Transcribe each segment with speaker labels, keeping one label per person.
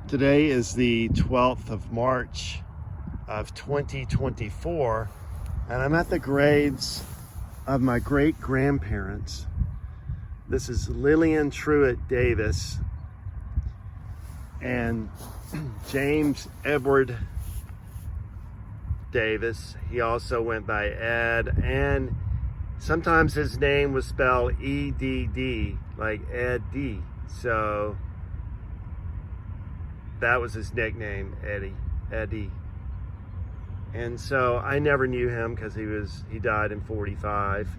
Speaker 1: Today is the 12th of March of 2024, and I'm at the graves of my great-grandparents. This is Lillian Truitt Davis and James Edward Davis. He also went by Ed, and sometimes his name was spelled E-D-D, like Ed.D. So that was his nickname, Ed.D. And so I never knew him because he died in 45.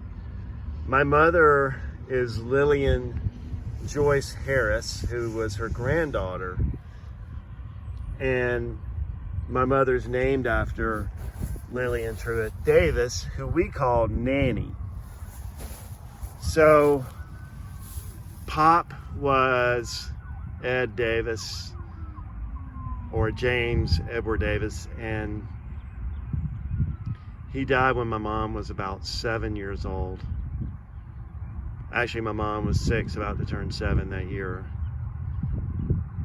Speaker 1: My mother is Lillian Joyce Harris, who was her granddaughter. And my mother's named after Lillian Truitt Davis, who we called Nannie. So Pop was Ed Davis, or James Edward Davis, and he died when my mom was about 7 years old. Actually, my mom was 6, about to turn 7 that year.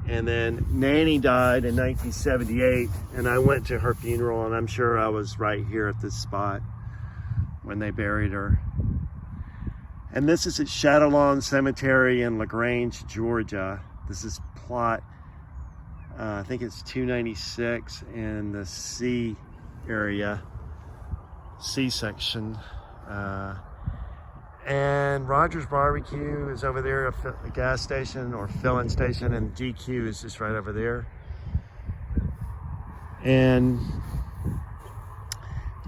Speaker 1: And then Nannie died in 1978, and I went to her funeral, and I'm sure I was right here at this spot when they buried her. And this is at Shadow Lawn Cemetery in LaGrange, Georgia. This is plot, I think it's 296 in the C area, C section. And Rogers Barbecue is over there, a gas station or filling station, and GQ is just right over there. And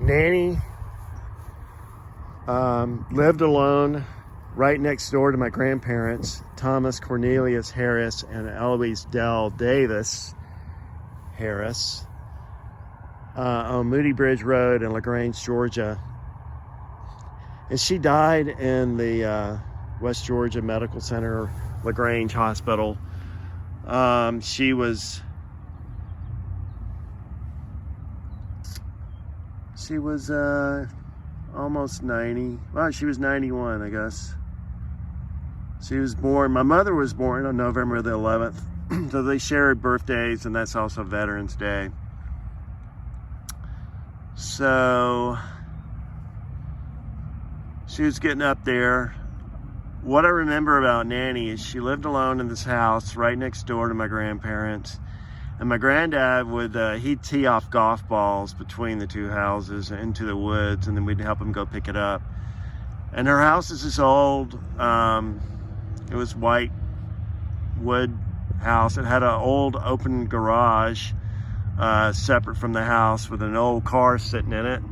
Speaker 1: Nannie lived alone right next door to my grandparents, Thomas Cornelius Harris and Elouise Dell Davis Harris, on Moody Bridge Road in LaGrange, Georgia. And she died in the West Georgia Medical Center, LaGrange Hospital. She was almost 90. Well, she was 91, I guess. She was born, my mother was born on November the 11th. So they shared birthdays, and that's also Veterans Day. So she was getting up there. What I remember about Nannie is she lived alone in this house right next door to my grandparents. And my granddad would, he'd tee off golf balls between the two houses into the woods, and then we'd help him go pick it up. And her house is this old, it was white wood house. It had an old open garage, separate from the house, with an old car sitting in it.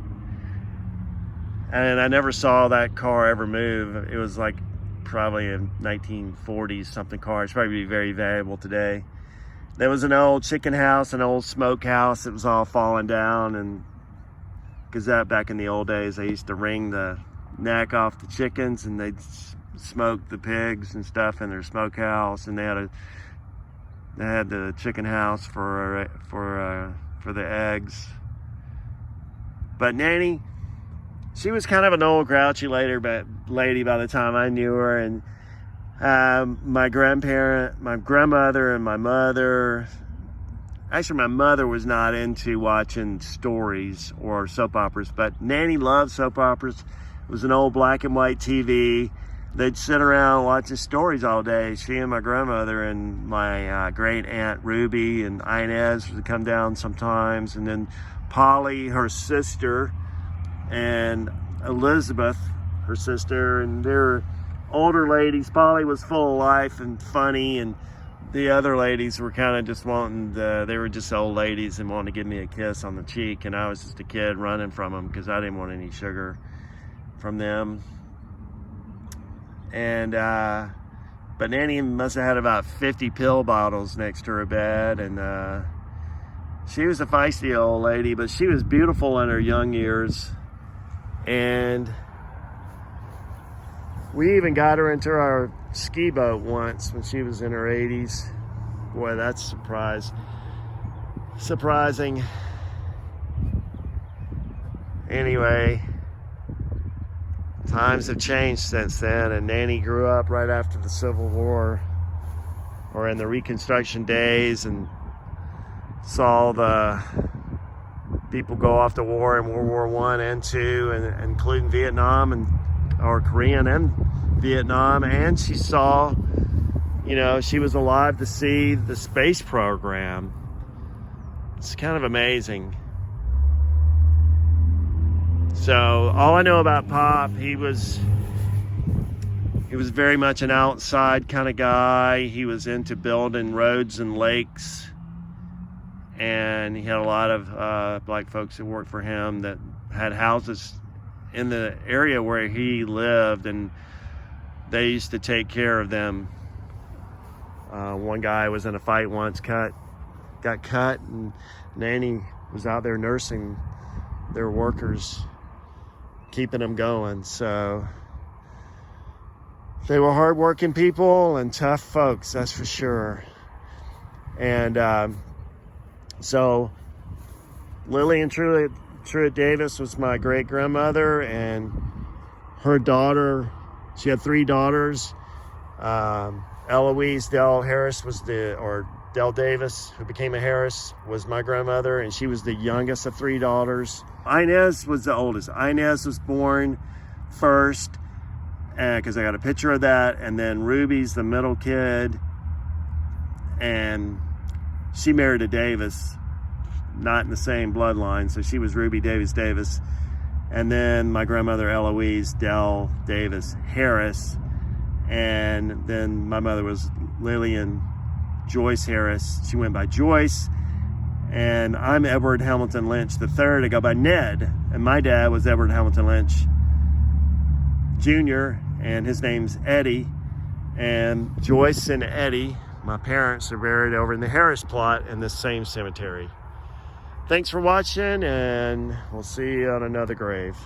Speaker 1: And I never saw that car ever move. It was like probably a 1940s something car. It's probably very valuable today. There was an old chicken house, an old smokehouse that was all falling down, and because that back in the old days, they used to wring the neck off the chickens, and they'd smoke the pigs and stuff in their smokehouse, and they had the chicken house for the eggs. But Nannie, she was kind of an old grouchy lady by the time I knew her, and my grandmother and my mother, actually my mother was not into watching stories or soap operas, but Nannie loved soap operas. It was an old black and white TV. They'd sit around watching stories all day. She and my grandmother and my great aunt Ruby and Inez would come down sometimes, and then Polly, her sister, and Elizabeth, her sister, and they're older ladies. Polly was full of life and funny, and the other ladies were kind of just they were just old ladies and wanted to give me a kiss on the cheek, and I was just a kid running from them because I didn't want any sugar from them. And but Nannie must have had about 50 pill bottles next to her bed, and she was a feisty old lady, but she was beautiful in her young years. And we even got her into our ski boat once when she was in her 80s. Boy, that's surprising. Anyway, times have changed since then, and Nannie grew up right after the Civil War, or in the Reconstruction days, and saw the people go off to war in World War I and II, and including Vietnam or Korean and Vietnam. And she saw, you know, she was alive to see the space program. It's kind of amazing. So all I know about Pop, he was very much an outside kind of guy. He was into building roads and lakes, and he had a lot of black folks who worked for him that had houses in the area where he lived, and they used to take care of them. One guy was in a fight once, got cut, and Nannie was out there nursing their workers, keeping them going. So they were hardworking people and tough folks, that's for sure. And so Lillian Truitt Davis was my great grandmother, and her daughter, she had 3 daughters. Elouise Dell Harris or Dell Davis, who became a Harris, was my grandmother, and she was the youngest of 3 daughters. Inez was the oldest. Inez was born first, because I got a picture of that, and then Ruby's the middle kid, and she married a Davis, not in the same bloodline, so she was Ruby Davis. And then my grandmother Elouise Dell Davis Harris, and then my mother was Lillian Joyce Harris. She went by Joyce. And I'm Edward Hamilton Lynch III. I go by Ned, and my dad was Edward Hamilton Lynch Jr., and his name's Ed.D. And Joyce and Eddie, my parents, are buried over in the Harris plot in this same cemetery. Thanks for watching, and we'll see you on another grave.